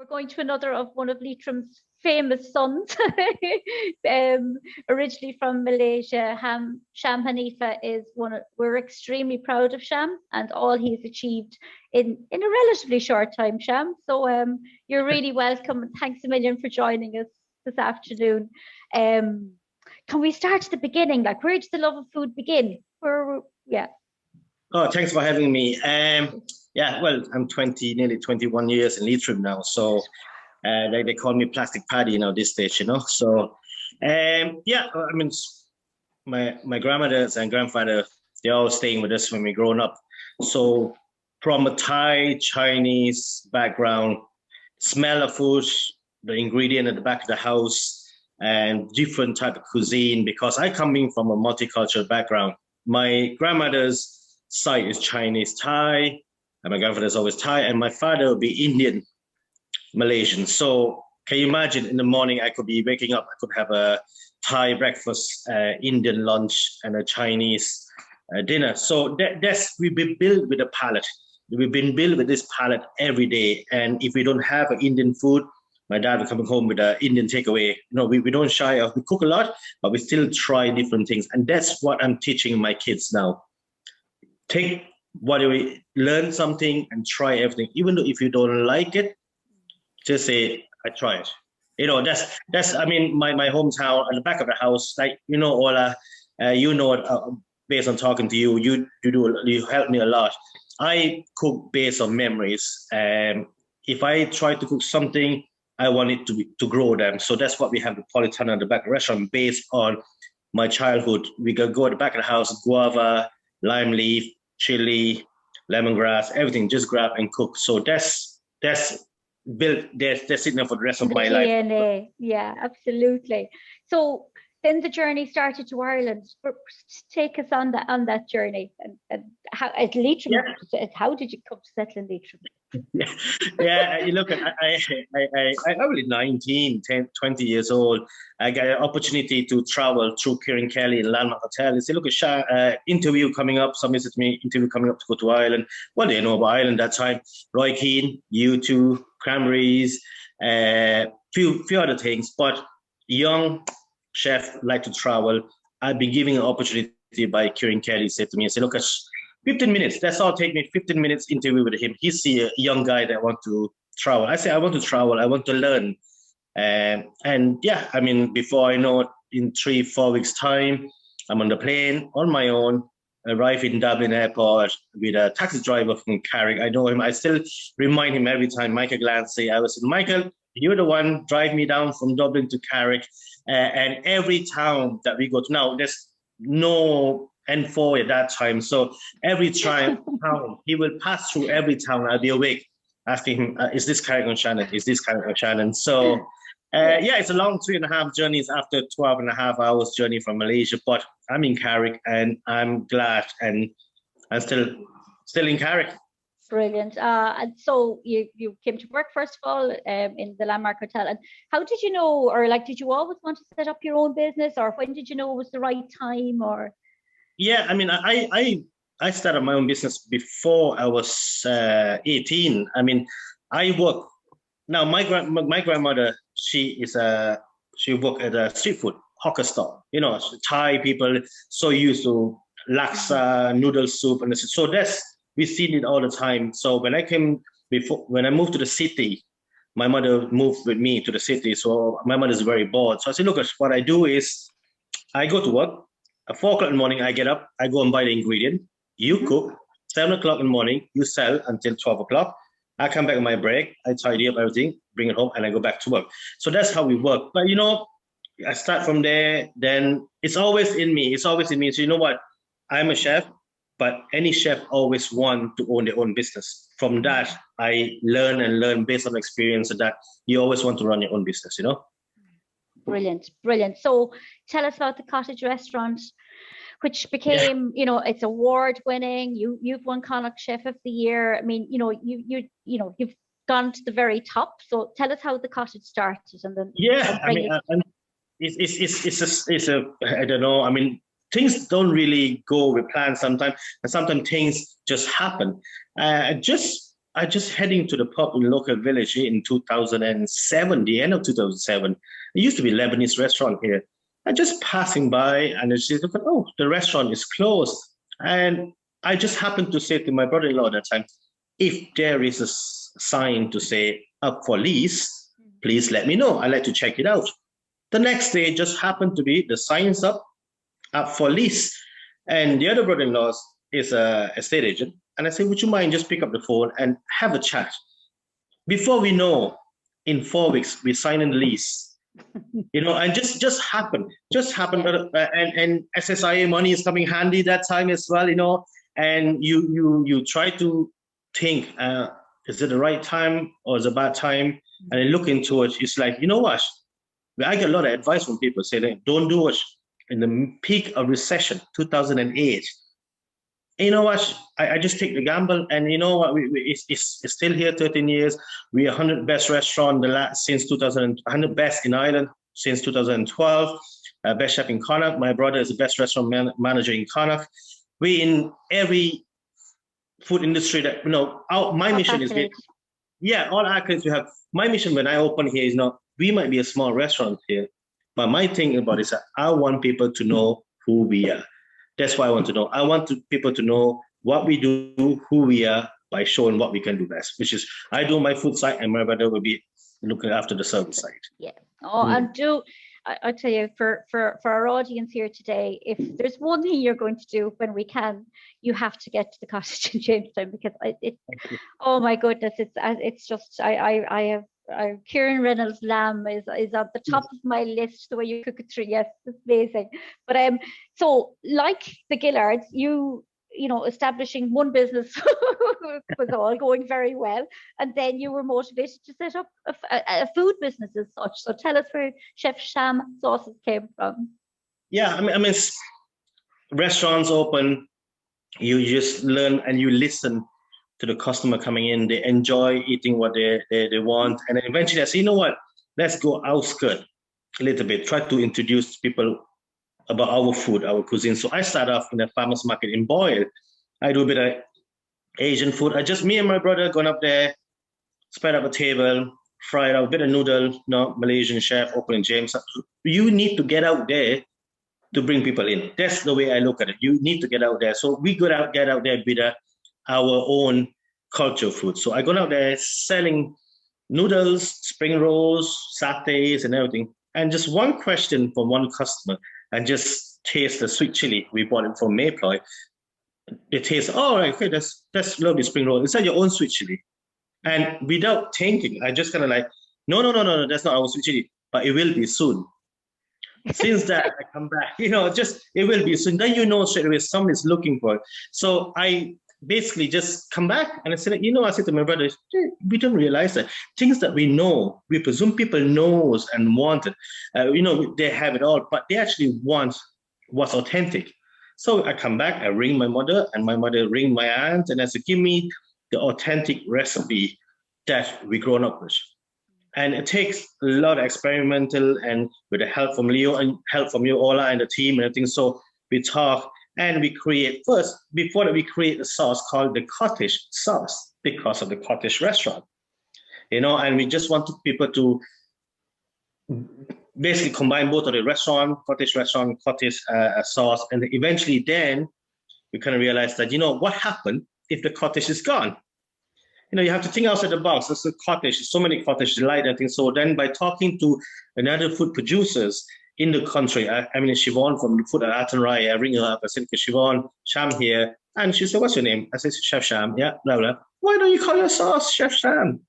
We're going to another of one of Leitrim's famous sons, originally from Malaysia. Sham Hanifa is we're extremely proud of Sham and all he's achieved in a relatively short time, Sham. So you're really welcome, and thanks a million for joining us this afternoon. Can we start at the beginning? Like, where did the love of food begin? Yeah. Oh, thanks for having me. Yeah, well, I'm nearly 21 years in Leitrim now, so they call me Plastic Paddy now this stage, you know. So, yeah, I mean, my grandmothers and grandfather, they're all staying with us when we grown up. So, from a Thai, Chinese background, smell of food, the ingredient at the back of the house, and different type of cuisine, because I coming from a multicultural background. My grandmother's side is Chinese Thai, and my grandfather's always Thai, and my father will be Indian Malaysian. So can you imagine, in the morning I could be waking up, I could have a Thai breakfast, Indian lunch, and a Chinese dinner. So we've been built with a palate. We've been built with this palate every day. And if we don't have Indian food, my dad will come home with an Indian takeaway. You know, we don't shy off. We cook a lot, but we still try different things. And that's what I'm teaching my kids now. Take what we learn something and try everything. Even though if you don't like it, just say, I try it. You know, that's I mean, my hometown, at the back of the house, like, you know, Ola, you know, based on talking to you, you help me a lot. I cook based on memories. If I try to cook something, I want it to grow them. So that's what we have the Politana at the back of the restaurant, based on my childhood. We can go at the back of the house, guava, lime leaf, chili, lemongrass, everything, just grab and cook. So that's built, that's sitting there for the rest of my life. DNA. Yeah, absolutely. So then the journey started to Ireland. Take us on that journey, and how at Leitrim. Yeah. How did you come to settle in Leitrim? Yeah, you look, I was 19, 10, 20 years old. I got an opportunity to travel through Kieran Kelly in Landmark Hotel. They say, look, interview coming up. Somebody said to me, interview coming up to go to Ireland. What do you know about Ireland that time? Roy Keane, U2, Cranberries, few other things. But young chef like to travel. I've been given an opportunity by Kieran Kelly. Said to me, I said, look, 15 minutes. That's all. Take me 15 minutes interview with him. He's a young guy that want to travel. I say, I want to travel. I want to learn. And yeah, I mean, before I know it, in 3-4 weeks time, I'm on the plane on my own, arrive in Dublin airport with a taxi driver from Carrick. I know him. I still remind him every time, Michael Glancy. I was, Michael, you're the one, drive me down from Dublin to Carrick. And every town that we go to now, there's no N4 at that time. So every town, he will pass through every town. I'll be awake asking him, is this Carrick on Shannon? Is this Carrick on Shannon? So yeah, it's a long 3.5 journeys after 12.5 hours journey from Malaysia, but I'm in Carrick and I'm glad, and I'm still in Carrick. Brilliant. And so you came to work, first of all, in the Landmark Hotel. And how did you know, or like, did you always want to set up your own business, or when did you know it was the right time? Or yeah, I mean, I started my own business before I was 18. I mean, I work now. My grandmother, she worked at a street food hawker store. You know, Thai people so used to laksa, noodle soup, and so we've seen it all the time. So when I moved to the city, my mother moved with me to the city. So my mother's very bored. So I said, look, what I do is I go to work. At 4 o'clock in the morning, I get up, I go and buy the ingredient. You cook. 7 o'clock in the morning, you sell until 12 o'clock. I come back on my break, I tidy up everything, bring it home, and I go back to work. So that's how we work. But, you know, I start from there, then it's always in me. It's always in me. So you know what? I'm a chef, but any chef always want to own their own business. From that, I learn based on experience that you always want to run your own business, you know? Brilliant, brilliant. So tell us about the cottage restaurant, which became, you know, it's award winning. You've won Connacht Chef of the Year. I mean, you know, you've gone to the very top. So tell us how the cottage started, and then I mean, it's a I don't know. I mean, things don't really go with plans sometimes, and sometimes things just happen. Just I just heading to the pub in the local village in 2007, the end of 2007. It used to be a Lebanese restaurant here. I just passing by and she said, oh, the restaurant is closed. And I just happened to say to my brother-in-law at that time, if there is a sign to say up for lease, please let me know. I'd like to check it out. The next day, it just happened to be the signs up for lease. And the other brother-in-law is a estate agent. And I said, would you mind just pick up the phone and have a chat? Before we know, in 4 weeks, we sign in the lease. And just happened. And SSIA money is coming handy that time as well, and you try to think, is it the right time or is it a bad time? And then look into it. It's like, you know what? I get a lot of advice from people saying, don't do it in the peak of recession, 2008. And you know what? I just take the gamble, and you know what? It's still here 13 years. We are 100 best restaurant since 2000, 100 best in Ireland since 2012. Best chef in Connacht. My brother is the best restaurant manager in Connacht. We in every food industry that my mission is all accolades we have. My mission when I open here is we might be a small restaurant here, but my thing about it is that I want people to know who we are. That's why I want to know. I want people to know what we do, who we are, by showing what we can do best, which is I do my food side and my brother will be looking after the service side. Yeah. Oh, I tell you, for our audience here today, if there's one thing you're going to do when we can, you have to get to the cottage in Jamestown, because oh my goodness, it's just I have Kieran Reynolds' lamb is at the top of my list. The way you cook it through, yes, it's amazing. But so like the Gillards, establishing one business was all going very well, and then you were motivated to set up a food business as such. So tell us where Chef Sham sauces came from. Yeah, I mean, restaurants open, you just learn and you listen to the customer coming in. They enjoy eating what they want, and then eventually I say, you know what? Let's go outskirt a little bit. Try to introduce people about our food, our cuisine. So I start off in the farmers market in Boyle. I do a bit of Asian food. Me and my brother going up there, spread up a table, fry out a bit of noodle, Malaysian chef, opening James. You need to get out there to bring people in. That's the way I look at it. You need to get out there. So we get out there with our own culture food. So I go out there selling noodles, spring rolls, satays, and everything. And just one question from one customer, and just taste the sweet chili. We bought it from Mayploy. They taste, right, okay, that's lovely spring roll. Is that your own sweet chili? And without thinking, I just kind of like, no, that's not our sweet chili, but it will be soon. Since that, I come back, it will be soon. Then straight away somebody's looking for it. So I basically just come back and I said, I said to my brother, we don't realize that things that we know, we presume people knows and want it. They have it all, but they actually want what's authentic. So I come back, I ring my mother, and my mother ring my aunt, and I said, give me the authentic recipe that we grown up with. And it takes a lot of experimental, and with the help from Leo and help from you, Ola, and the team and everything. So we talk. And we create before that we create a sauce called the cottage sauce, because of the cottage restaurant, and we just want people to basically combine both of the cottage sauce. And eventually then we kind of realize that, what happened if the cottage is gone? You have to think outside the box. There's a cottage, so many cottages delight and things. So then by talking to another food producers in the country, I mean, Siobhan from the Food at Athenry, I ring her up, I said, Siobhan, Sham here. And she said, what's your name? I said, Chef Sham. Yeah, blah, blah. Why don't you call your sauce Chef Sham?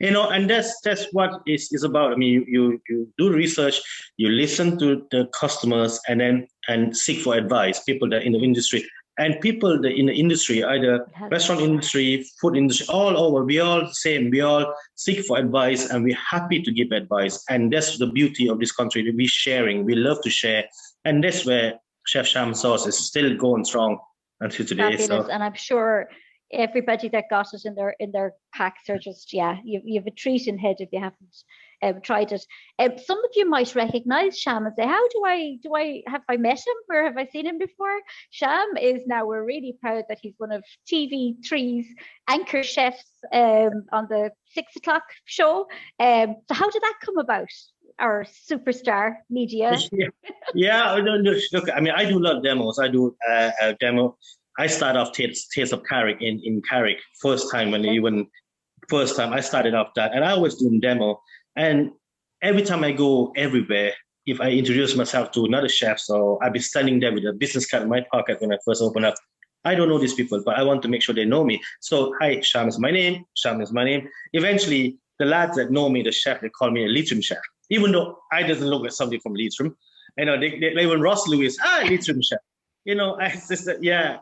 And that's what it's about. I mean, you do research, you listen to the customers, and seek for advice, people that in the industry. And people that in the industry, either restaurant industry, food industry, all over, we all the same. We all seek for advice, and we're happy to give advice. And that's the beauty of this country. We're sharing. We love to share. And that's where Chef Sham sauce is still going strong until today. Fabulous. And I'm sure everybody that got it in their packs are just, you have a treat in head if you haven't tried it. Some of you might recognize Sham and say, how have I met him? Where have I seen him before? Sham is now, we're really proud that he's one of TV3's anchor chefs on the 6 o'clock show. So how did that come about? Our superstar media. Yeah. Look, I mean, I do a lot of demos. I do a demo. I start off Taste of Carrick in Carrick. First time I started off that, and I always do demo. And every time I go everywhere, if I introduce myself to another chef, so I'll be standing there with a business card in my pocket when I first open up. I don't know these people, but I want to make sure they know me. So, hi, Sham is my name. Sham is my name. Eventually, the lads that know me, the chef, they call me a Leitrim chef, even though I doesn't look like somebody from Leitrim. You know, they when Ross Lewis, Leitrim chef. You know, I just yeah.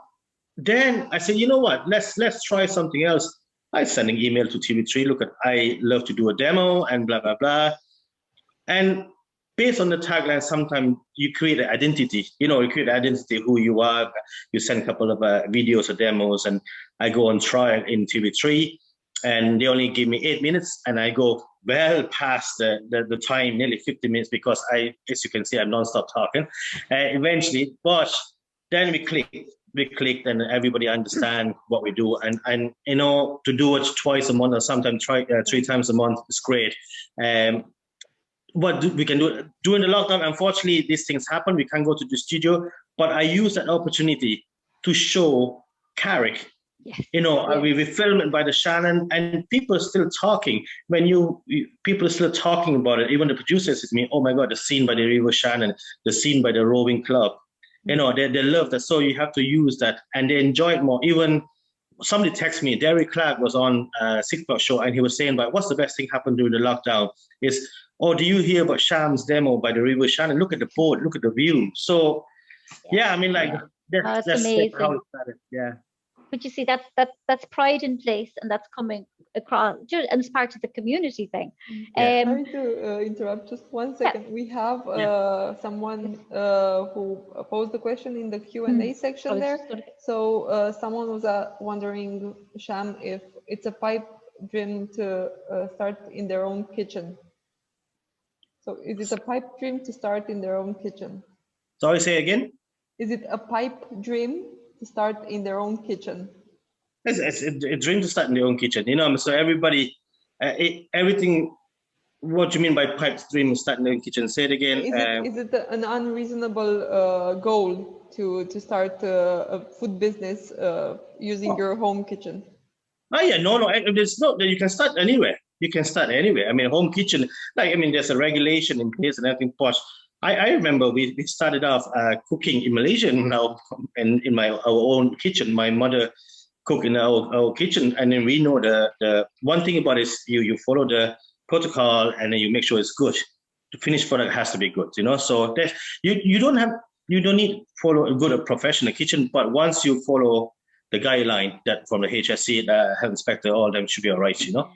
Then I said, you know what? Let's try something else. I send an email to TV3. Look, I love to do a demo and blah blah blah. And based on the tagline, sometimes you create an identity. You know, you create an identity who you are. You send a couple of videos or demos, and I go on trial in TV3, and they only give me 8 minutes, and I go well past the time, nearly 50 minutes, because as you can see, I'm nonstop talking. Eventually, but then we clicked, and everybody understand what we do, and you know, to do it twice a month or sometimes 3 times a month is great. What we can do during the lockdown, unfortunately, these things happen. We can't go to the studio, but I use that opportunity to show Carrick. Yes. You know, yes. We film it by the Shannon, and people are still talking. People are still talking about it. Even the producers says to me, "Oh my God, the scene by the River Shannon, the scene by the rowing club." You know, they love that. So you have to use that, and they enjoy it more. Even somebody texted me, Derek Clark was on 6 o'clock show, and he was saying, "But what's the best thing happened during the lockdown? Is, oh, do you hear about Sham's demo by the River Shannon? Look at the boat, look at the view." So, yeah, I mean, like that's amazing. How it started. Yeah. But you see, that's pride in place, and that's coming across, and it's part of the community thing. Sorry to interrupt, just 1 second. Yeah. We have someone who posed the question in the Q&A section there. So someone was wondering, Sham, if it's a pipe dream to start in their own kitchen. So is it a pipe dream to start in their own kitchen? Sorry, say again? Is it a pipe dream to start in their own kitchen? It's a dream to start in their own kitchen, you know. So everybody, everything. What do you mean by pipe dream to start in their own kitchen? Say it again. Is it an unreasonable goal to start a food business using your home kitchen? Oh yeah, no. It's not that you can start anywhere. You can start anywhere. I mean, home kitchen. There's a regulation in place and everything. But I remember we started off cooking in Malaysia now, and in our own kitchen. My mother cooked in our kitchen, and then we know the one thing about it is you follow the protocol, and then you make sure it's good. The finished product has to be good, you know. So that you don't need to follow a good professional kitchen, but once you follow the guideline that from the HSC, the health inspector, all of them should be all right, you know.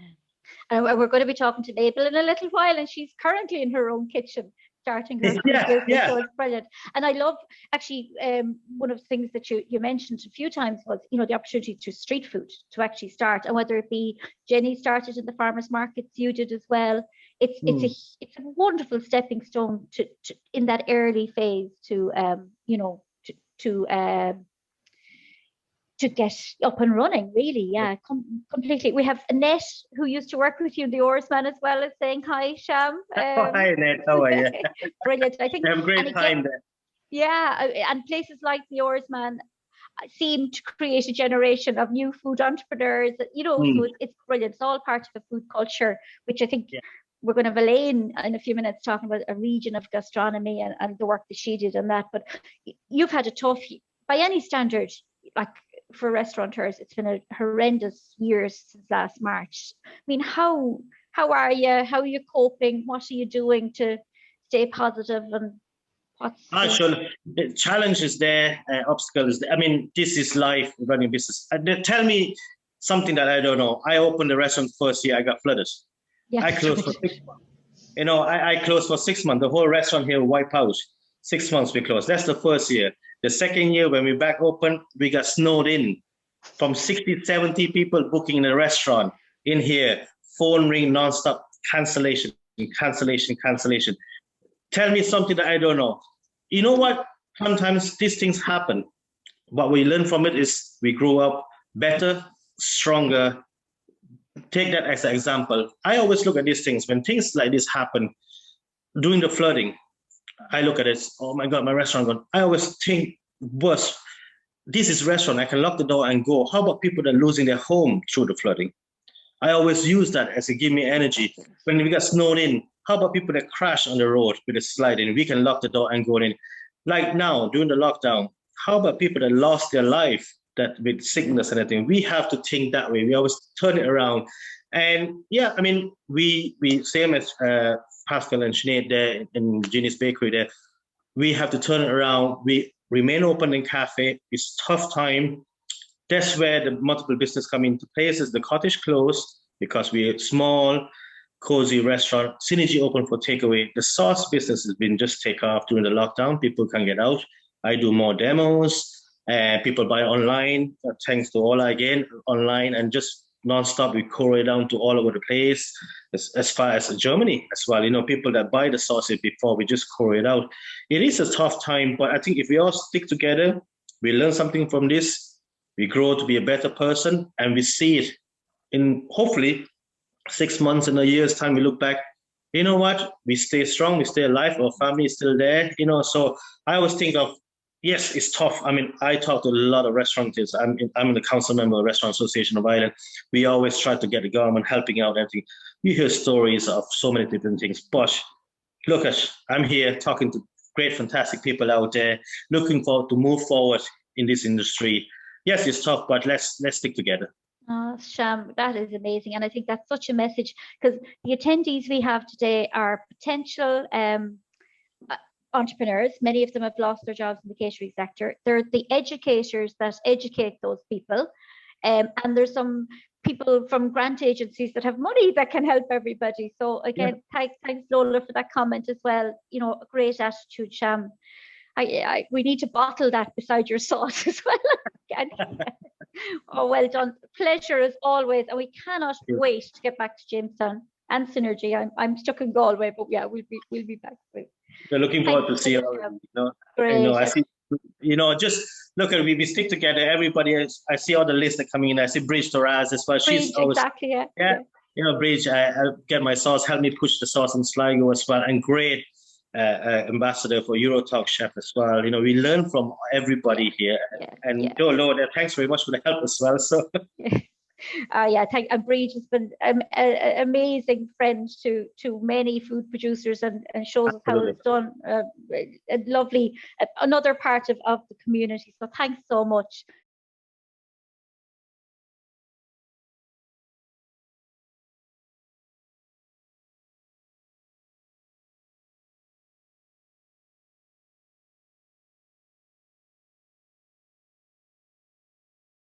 And we're going to be talking to Mabel in a little while, and she's currently in her own kitchen starting her business, so it's brilliant. And I love, actually, one of the things that you mentioned a few times was, you know, the opportunity to street food, to actually start, and whether it be Jenny started in the farmers markets, you did as well. It's a wonderful stepping stone to in that early phase to to get up and running, really. Yeah, completely. We have Annette, who used to work with you in the Oarsman as well, as saying hi, Sham. Hi, Annette. How are you? Brilliant. I think we have a great time there. Yeah, and places like the Oarsman seem to create a generation of new food entrepreneurs. You know, so it's brilliant. It's all part of the food culture, which I think we're going to have Elaine in a few minutes talking about a region of gastronomy and the work that she did on that. But you've had a tough, by any standard, like, for restaurateurs, it's been a horrendous year since last March. I mean, how are you? How are you coping? What are you doing to stay positive? And what's sure. The challenge is there, obstacle is there. I mean, this is life, running business. Tell me something that I don't know. I opened the restaurant first year, I got flooded. Yeah. I closed for 6 months. You know, I closed for 6 months. The whole restaurant here wiped out. 6 months we closed. That's the first year. The second year, when we back open, we got snowed in. From 60, 70 people booking in a restaurant in here, phone ring nonstop, cancellation. cancellation. Tell me something that I don't know. You know what? Sometimes these things happen. What we learn from it is we grow up better, stronger. Take that as an example. I always look at these things. When things like this happen, during the flooding, I look at it, oh my God, my restaurant gone. I always think, worse, this is restaurant, I can lock the door and go. How about people that are losing their home through the flooding? I always use that as a give me energy. When we got snowed in, how about people that crash on the road with a sliding? We can lock the door and go in. Like now, during the lockdown, how about people that lost their life that with sickness and everything? We have to think that way. We always turn it around. And yeah, I mean, we same as Pascal and Sinead there in Ginny's Bakery there, we have to turn it around. We remain open in cafe. It's tough time. That's where the multiple business come into place. Is the cottage closed because we're a small, cozy restaurant. Synergy open for takeaway. The sauce business has been just take off during the lockdown. People can get out. I do more demos. People buy online. Thanks to Ola again, online and just nonstop. We courier down to all over the place. As far as Germany as well. You know, people that buy the sausage before we just courier it out. It is a tough time, but I think if we all stick together, we learn something from this. We grow to be a better person, and we see it in hopefully 6 months in a year's time. We look back, you know what? We stay strong, we stay alive, our family is still there, you know. So I always think of, yes, it's tough. I mean, I talk to a lot of restaurateurs. I'm the council member of the Restaurant Association of Ireland. We always try to get the government helping out everything. You hear stories of so many different things, but look I'm here talking to great, fantastic people out there, looking forward to move forward in this industry. Yes, it's tough, but let's stick together. Oh, Sham, that is amazing. And I think that's such a message, because the attendees we have today are potential entrepreneurs. Many of them have lost their jobs in the catering sector. They're the educators that educate those people. And there's some people from grant agencies that have money that can help everybody. So again, thanks Lola for that comment as well. You know, a great attitude, Sham. We need to bottle that beside your sauce as well. Oh, well done. Pleasure as always. And we cannot wait to get back to Jamestown and Synergy. I'm stuck in Galway, but yeah, we'll be back soon. We're looking forward to see you all. You know, great. I see, you know, just look at we stick together. Everybody is, I see all the lists that coming in. I see Bridge Toraz as well. She's always, exactly, yeah. You know, Bridge, I'll get my sauce, help me push the sauce in Sligo as well. And great ambassador for Eurotalk chef as well. You know, we learn from everybody here. Joe, Lord, thanks very much for the help as well. So and Bridge has been an amazing friend to many food producers and shows us how it's done. A lovely, another part of the community. So thanks so much.